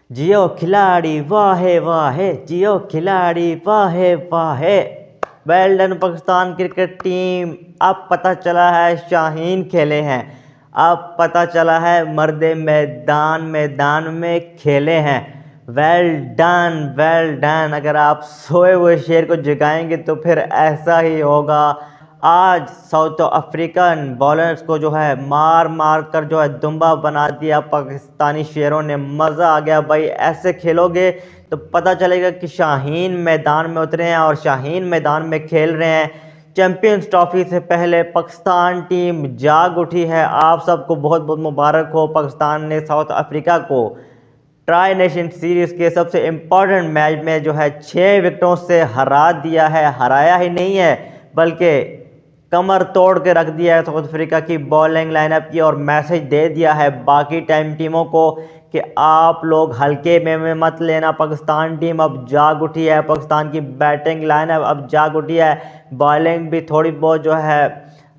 जियो खिलाड़ी वाहे वाहे, जियो खिलाड़ी वाहे वाहे। Well done Pakistan cricket team. अब पता चला है शाहीन खेले हैं, अब पता चला है मर्दे मैदान मैदान में खेले हैं। Well done well done. अगर आप सोए हुए शेर को जगाएंगे तो फिर ऐसा ही होगा। आज साउथ अफ्रीकन बॉलर्स को जो है मार मार कर जो है दुम्बा बना दिया पाकिस्तानी शेरों ने। मज़ा आ गया भाई। ऐसे खेलोगे तो पता चलेगा कि शाहीन मैदान में उतरे हैं और शाहीन मैदान में खेल रहे हैं। चैंपियंस ट्रॉफी से पहले पाकिस्तान टीम जाग उठी है। आप सबको बहुत बहुत मुबारक हो। पाकिस्तान ने साउथ अफ्रीका को ट्राई नेशन सीरीज़ के सबसे इम्पॉर्टेंट मैच में जो है 6 विकेटों से हरा दिया है। हराया ही नहीं है बल्कि कमर तोड़ के रख दिया है साउथ अफ्रीका की बॉलिंग लाइनअप की, और मैसेज दे दिया है बाकी टीमों को कि आप लोग हल्के में मत लेना। पाकिस्तान टीम अब जाग उठी है, पाकिस्तान की बैटिंग लाइनअप अब जाग उठी है। बॉलिंग भी थोड़ी बहुत जो है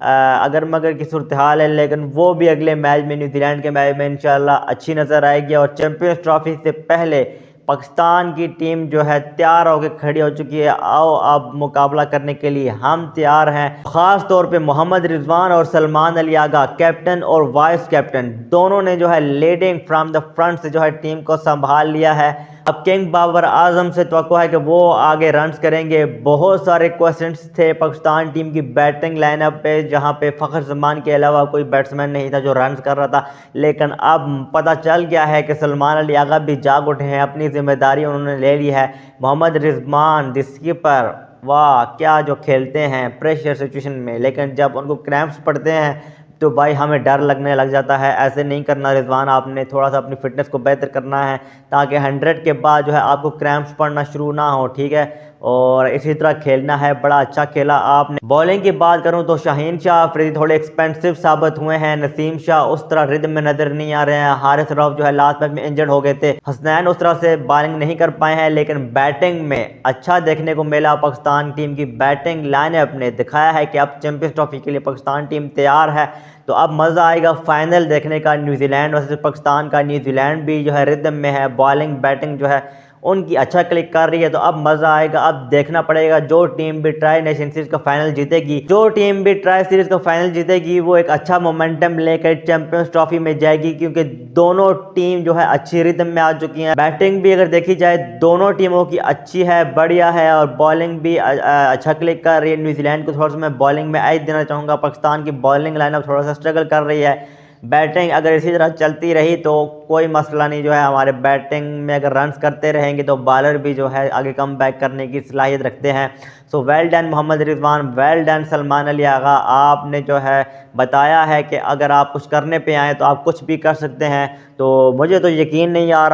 अगर मगर की सूरत हाल है, लेकिन वो भी अगले मैच में न्यूजीलैंड के मैच में इंशाल्लाह अच्छी नज़र आएगी। और चैंपियंस ट्रॉफी से पहले पाकिस्तान की टीम जो है तैयार होकर खड़ी हो चुकी है। आओ अब मुकाबला करने के लिए हम तैयार हैं। ख़ास तौर पे मोहम्मद रिजवान और सलमान अली आगा कैप्टन और वाइस कैप्टन दोनों ने जो है लीडिंग फ्रॉम द फ्रंट से जो है टीम को संभाल लिया है। अब किंग बाबर आजम से तवक्को है कि वो आगे रन्स करेंगे। बहुत सारे क्वेश्चंस थे पाकिस्तान टीम की बैटिंग लाइनअप पे, जहां पे फ़खर जमान के अलावा कोई बैट्समैन नहीं था जो रन्स कर रहा था। लेकिन अब पता चल गया है कि सलमान अली आगा भी जाग उठे हैं, अपनी जिम्मेदारी उन्होंने ले ली है। मोहम्मद रिजवान द स्कीपर, वाह क्या जो खेलते हैं प्रेशर सिचुएशन में, लेकिन जब उनको क्रैम्प्स पड़ते हैं तो भाई हमें डर लगने लग जाता है। ऐसे नहीं करना रिजवान, आपने थोड़ा सा अपनी फिटनेस को बेहतर करना है ताकि 100 के बाद जो है आपको क्रैम्प्स पड़ना शुरू ना हो, ठीक है। और इसी तरह खेलना है। बड़ा अच्छा खेला आपने। बॉलिंग की बात करूं तो शाहीन शाह अफरीदी थोड़े एक्सपेंसिव साबित हुए हैं। नसीम शाह उस तरह रिदम में नजर नहीं आ रहे हैं। हारिस रऊफ जो है लास्ट मैच में इंजर्ड हो गए थे। हसनैन उस तरह से बॉलिंग नहीं कर पाए हैं, लेकिन बैटिंग में अच्छा देखने को मिला। पाकिस्तान टीम की बैटिंग लाइनअप ने दिखाया है कि अब चैंपियंस ट्रॉफी के लिए पाकिस्तान टीम तैयार है। तो अब मज़ा आएगा फाइनल देखने का, न्यूजीलैंड वर्सेस पाकिस्तान का। न्यूजीलैंड भी जो है रिदम में है, बॉलिंग बैटिंग जो है उनकी अच्छा क्लिक कर रही है। तो अब मज़ा आएगा। अब देखना पड़ेगा जो टीम भी ट्राई नेशन सीरीज़ का फाइनल जीतेगी, जो टीम भी ट्राई सीरीज़ का फाइनल जीतेगी वो एक अच्छा मोमेंटम लेकर चैंपियंस ट्रॉफी में जाएगी, क्योंकि दोनों टीम जो है अच्छी रिदम में आ चुकी हैं। बैटिंग भी अगर देखी जाए दोनों टीमों की अच्छी है, बढ़िया है, और बॉलिंग भी अच्छा क्लिक कर रही है। न्यूजीलैंड को थोड़ा सा मैं बॉलिंग में एज देना चाहूँगा। पाकिस्तान की बॉलिंग लाइनअप थोड़ा सा स्ट्रगल कर रही है। बैटिंग अगर इसी तरह चलती रही तो कोई मसला नहीं, जो है हमारे बैटिंग में अगर रन्स करते रहेंगे तो बॉलर भी जो है आगे कम बैक करने की सलाहियत रखते हैं। So well done Mohammad Rizwan, well done Salman Ali Agha. आपने जो है बताया है कि अगर आप कुछ करने पे आए तो आप कुछ भी कर सकते हैं। तो मुझे तो यकीन नहीं आ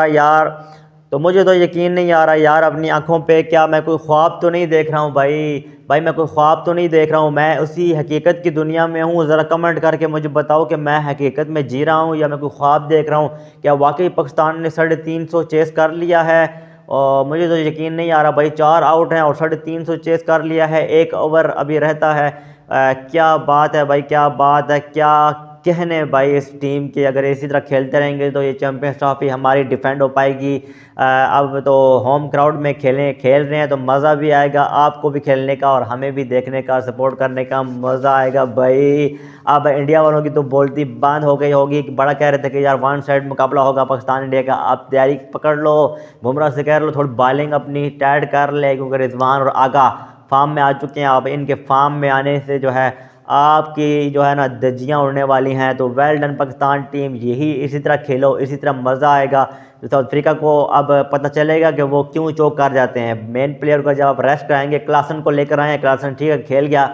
रहा यार, अपनी आंखों पे। क्या मैं कोई ख्वाब तो नहीं देख रहा हूँ भाई मैं कोई ख्वाब तो नहीं देख रहा हूँ, मैं उसी हकीकत की दुनिया में हूँ। ज़रा कमेंट करके मुझे बताओ कि मैं हकीकत में जी रहा हूँ या मैं कोई ख्वाब देख रहा हूँ। क्या वाकई पाकिस्तान ने 350 चेस कर लिया है? और मुझे तो यकीन नहीं आ रहा भाई। 4 आउट हैं और 350 चेस कर लिया है, 1 ओवर अभी रहता है। क्या बात है भाई, क्या बात है, क्या कहने भाई इस टीम के। अगर इसी तरह खेलते रहेंगे तो ये चैंपियंस ट्रॉफी हमारी डिफेंड हो पाएगी। अब तो होम क्राउड में खेल रहे हैं तो मज़ा भी आएगा, आपको भी खेलने का और हमें भी देखने का, सपोर्ट करने का मज़ा आएगा भाई। अब इंडिया वालों की तो बोलती बंद हो गई होगी। बड़ा कह रहे थे कि यार 1 साइड मुकाबला होगा पाकिस्तान इंडिया का। आप तैयारी पकड़ लो, बुमराह से कह लो थोड़ी बॉलिंग अपनी टाइट कर ले, क्योंकि रिजवान और आगा फार्म में आ चुके हैं। अब इनके फार्म में आने से जो है आपकी जो है ना धज्जियाँ उड़ने वाली हैं। तो वेल डन पाकिस्तान टीम, यही इसी तरह खेलो, इसी तरह मज़ा आएगा। तो साउथ अफ्रीका को अब पता चलेगा कि वो क्यों चौक कर जाते हैं। मेन प्लेयर को जब आप रेस्ट कराएंगे, क्लासन को लेकर आए, क्लासन ठीक है खेल गया,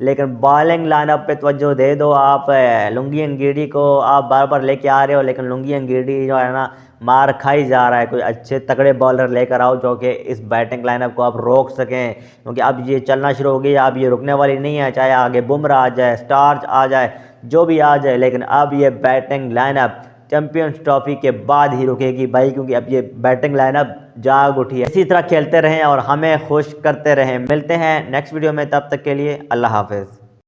लेकिन बॉलिंग लाइनअप पे तवज्जो दे दो। आप लुंगी अंगीडी को आप बार बार लेके आ रहे हो, लेकिन लुंगी अंगीडी जो है ना मार खाई जा रहा है। कोई अच्छे तगड़े बॉलर लेकर आओ जो कि इस बैटिंग लाइनअप को आप रोक सकें, क्योंकि अब ये चलना शुरू हो गई, अब ये रुकने वाली नहीं है। चाहे आगे बुमराह आ जाए, स्टार्च आ जाए, जो भी आ जाए, लेकिन अब ये बैटिंग लाइनअप चैंपियंस ट्रॉफी के बाद ही रुकेगी भाई, क्योंकि अब ये बैटिंग लाइनअप जाग उठी है। इसी तरह खेलते रहें और हमें खुश करते रहें। मिलते हैं नेक्स्ट वीडियो में, तब तक के लिए अल्लाह हाफिज़।